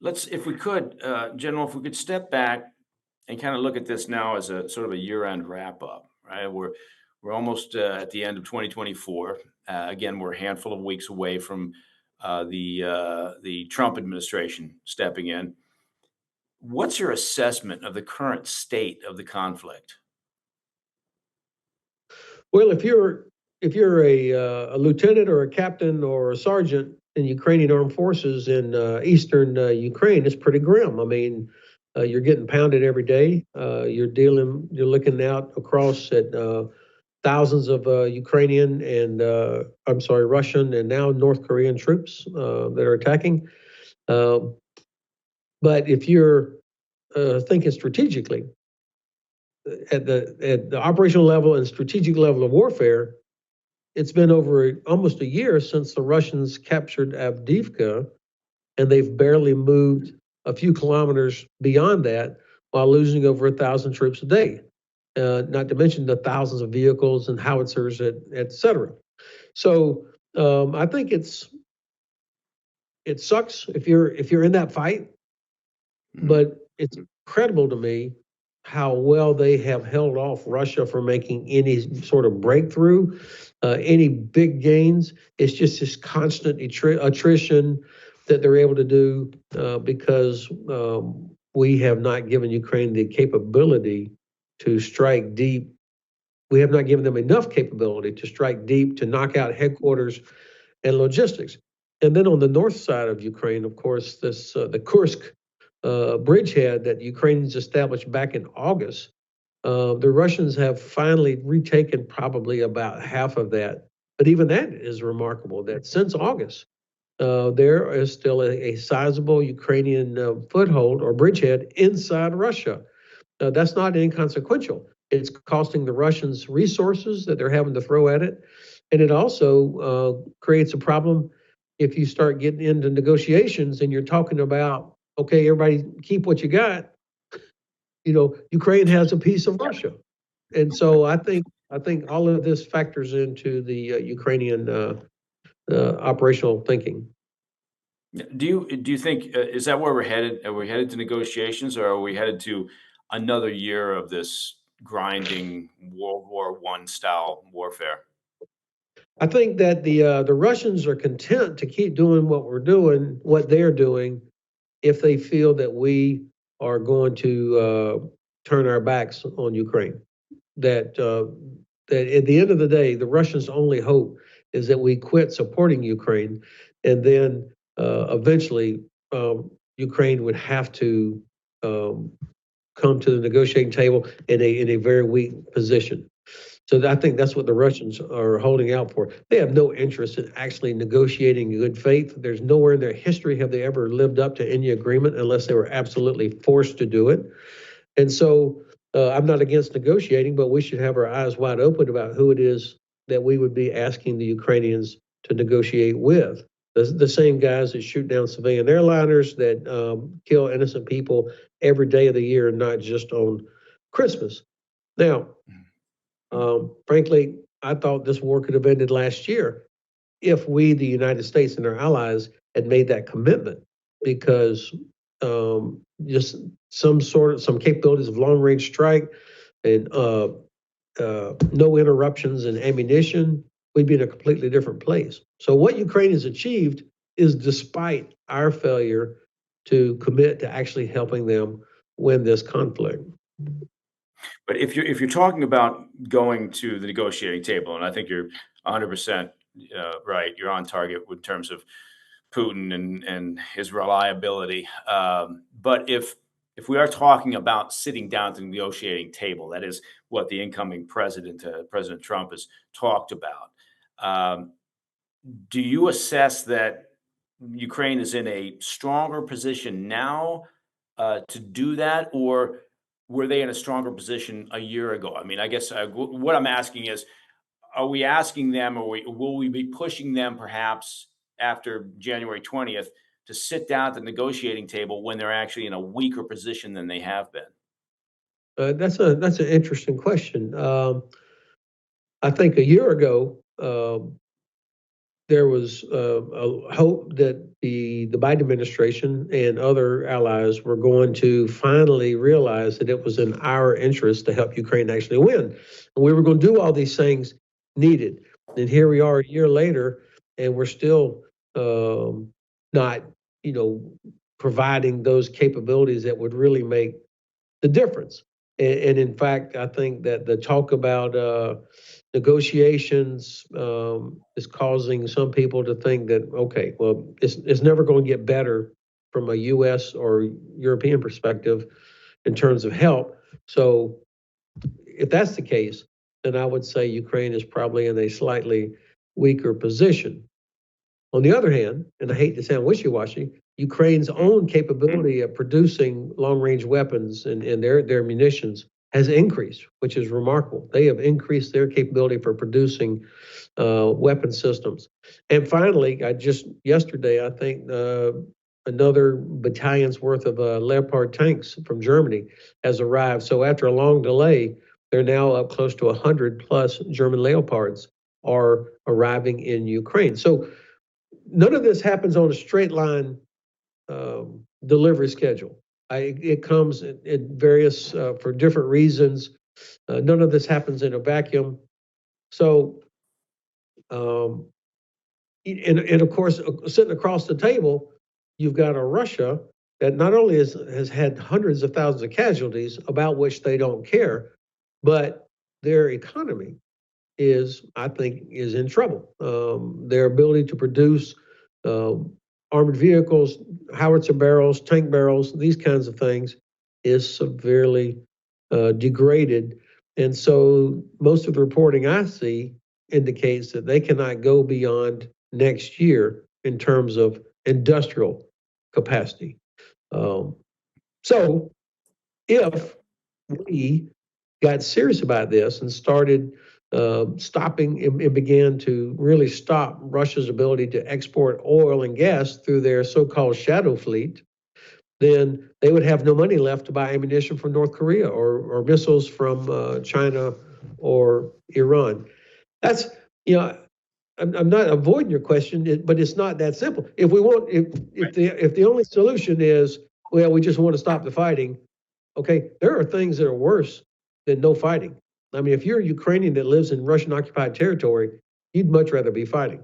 If we could, General, if we could step back and kind of look at this now as a sort of a year-end wrap-up, right? We're almost at the end of 2024. Again, we're a handful of weeks away from the Trump administration stepping in. What's your assessment of the current state of the conflict? Well, if you're a lieutenant or a captain or a sergeant in Ukrainian armed forces in eastern Ukraine, it's pretty grim. I mean, you're getting pounded every day. You're looking out across at thousands of Ukrainian and I'm sorry, Russian and now North Korean troops that are attacking. Um, but if you're thinking strategically at the operational level and strategic level of warfare, it's been over almost a year since the Russians captured Avdiivka, and they've barely moved a few kilometers beyond that while losing over 1,000 troops a day. Not to mention the thousands of vehicles and howitzers, et cetera. So I think it sucks if you're in that fight, but it's incredible to me how well they have held off Russia from making any sort of breakthrough, any big gains. It's just this constant attrition that they're able to do because we have not given Ukraine the capability to strike deep. We have not given them enough capability to strike deep, to knock out headquarters and logistics. And then on the north side of Ukraine, of course, the Kursk bridgehead that Ukrainians established back in August. The Russians have finally retaken probably about half of that. But even that is remarkable that since August, there is still a sizable Ukrainian foothold or bridgehead inside Russia. That's not inconsequential. It's costing the Russians resources that they're having to throw at it. And it also creates a problem if you start getting into negotiations and you're talking about, okay, everybody keep what you got. Ukraine has a piece of Russia. And so I think all of this factors into the Ukrainian operational thinking. Do you think is that where we're headed? Are we headed to negotiations, or are we headed to another year of this grinding World War I style warfare? I think that the Russians are content to keep doing what they're doing, if they feel that we are going to turn our backs on Ukraine. That at the end of the day, the Russians' only hope is that we quit supporting Ukraine, and then eventually Ukraine would have to um, come to the negotiating table in a very weak position. So I think that's what the Russians are holding out for. They have no interest in actually negotiating in good faith. There's nowhere in their history have they ever lived up to any agreement unless they were absolutely forced to do it. And so I'm not against negotiating, but we should have our eyes wide open about who it is that we would be asking the Ukrainians to negotiate with. The same guys that shoot down civilian airliners, that kill innocent people every day of the year, not just on Christmas. Now, frankly, I thought this war could have ended last year if we, the United States and our allies, had made that commitment, because just some capabilities of long range strike and no interruptions in ammunition, we'd be in a completely different place. So what Ukraine has achieved is despite our failure to commit to actually helping them win this conflict. But if you're talking about going to the negotiating table, and I think you're 100% right, you're on target in terms of Putin and his reliability. But if we are talking about sitting down to the negotiating table, that is what the incoming president, President Trump, has talked about. Um, do you assess that Ukraine is in a stronger position now to do that, or were they in a stronger position a year ago? I mean, I guess what I'm asking is, are we asking them, or will we be pushing them perhaps after January 20th to sit down at the negotiating table when they're actually in a weaker position than they have been? That's an interesting question. I think a year ago, there was a hope that the Biden administration and other allies were going to finally realize that it was in our interest to help Ukraine actually win. And we were going to do all these things needed. And here we are a year later, and we're still not, providing those capabilities that would really make the difference. And in fact, I think that the talk about negotiations is causing some people to think that, okay, well, it's never going to get better from a U.S. or European perspective in terms of help. So if that's the case, then I would say Ukraine is probably in a slightly weaker position. On the other hand, and I hate to sound wishy-washy, Ukraine's own capability of producing long-range weapons and their munitions has increased, which is remarkable. They have increased their capability for producing weapon systems. And finally, yesterday, I think another battalion's worth of Leopard tanks from Germany has arrived. So after a long delay, they're now up close to 100 plus German Leopards are arriving in Ukraine. So none of this happens on a straight line delivery schedule. It comes in various for different reasons. None of this happens in a vacuum. So, and of course, sitting across the table, you've got a Russia that not only has had hundreds of thousands of casualties about which they don't care, but their economy I think, is in trouble. Their ability to produce armored vehicles, howitzer barrels, tank barrels, these kinds of things is severely degraded. And so most of the reporting I see indicates that they cannot go beyond next year in terms of industrial capacity. So if we got serious about this and started stopping and began to really stop Russia's ability to export oil and gas through their so-called shadow fleet, then they would have no money left to buy ammunition from North Korea or missiles from China or Iran. That's, I'm not avoiding your question, but it's not that simple. If we want, if the only solution is, well, we just want to stop the fighting, okay, there are things that are worse than no fighting. I mean, if you're a Ukrainian that lives in Russian occupied territory, you'd much rather be fighting.